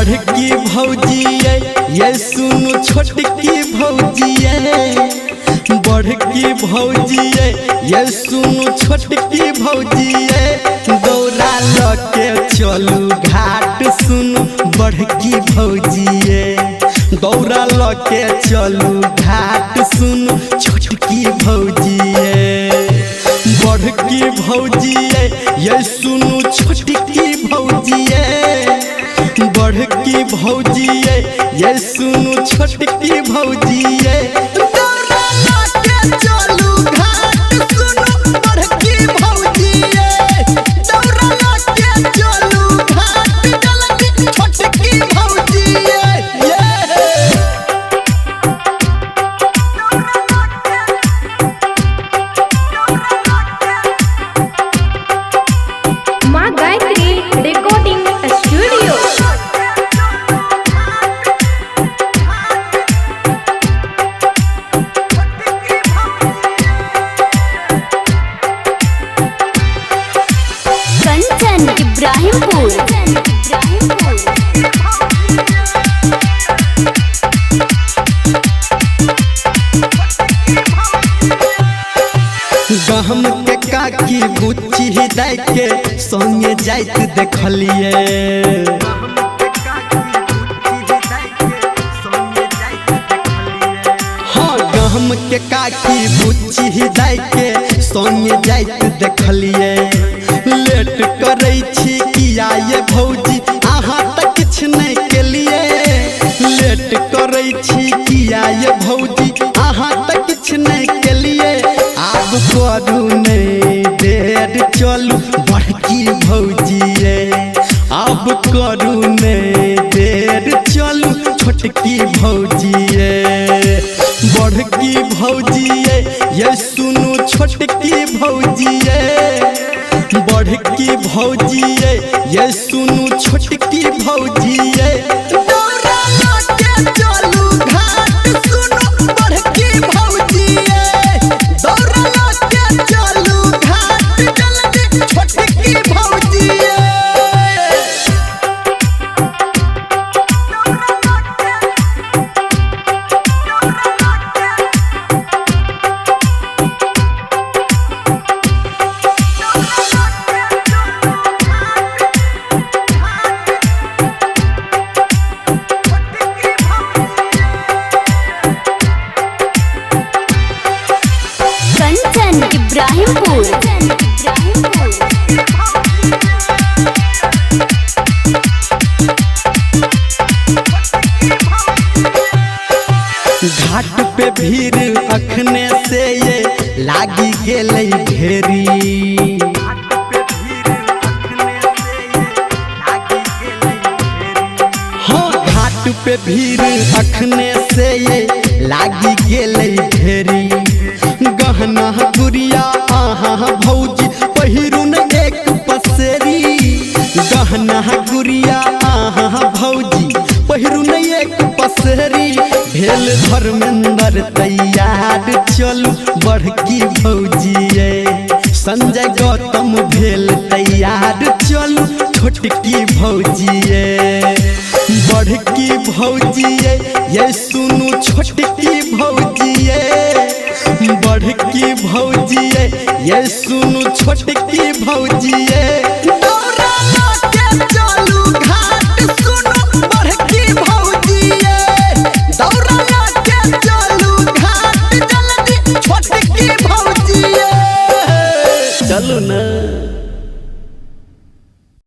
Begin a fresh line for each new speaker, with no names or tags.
बड़की भौजी ये सुनो छोटकी भौजी बड़की भौजी ये सुनो छोटकी भौजी दौरा लके चलू घाट सुनो बड़की भौजी दौरा लके चलू घाट सुनो छोटकी भौजी बड़की भौजी ये सुनो छोटकी भौजी बड़की भौजी ये सुनो छोटकी भौजी दौरा लके चलू घाट सुनो बड़की भौजी दौरा लके चलू घाट जल्दी छोटकी भौजी
माँ गायत्री रिकॉर्डिंग स्टूडियो।
कंचन इब्राहिमपुर।
गहम के काकी बुच्ची हिदाय के संगे जाइत देखलिए हाँ गहम के काकी बुच्ची हिदाय के संगे जाइत देखलिए लेट करे छी किया ये भौजी अहाँ तक किछ नहीं केलिए लेट करे छी किया ये भौजी अहाँ तक किछ नहीं केलिए अब करू नहीं देर चलू बड़की भौजी अब करू नहीं देर चलू छोटकी भौजी बड़की भौजी ये सुनो छोटकी भौजी बड़की भौजी ये सुनो छोटकी भौजी दौरा लके चलू घाट सुनो बड़की भौजी दौरा लके चलू घाट जल्दी छोटकी भौजी
कंचन इब्राहिमपुर।
घाट पे भीड़ अखने से ये लागी गेलै ढेरी हाँ घाट पे भीड़ अखने से ये लागी गेलै ढेरी गहना गुड़िया आहा भौजी पहिरुन एक पसेरी गहना गुड़िया आहा भौजी पहिरुन एक पसेरी भेल धर्मेंद्र तैयार चलू बड़की भौजी संजय गौतम भेल तैयार चलू छोटकी भौजी बड़की भौजी ये सुनो छोटकी भौजी बड़की भौजी ये सुनो छोटकी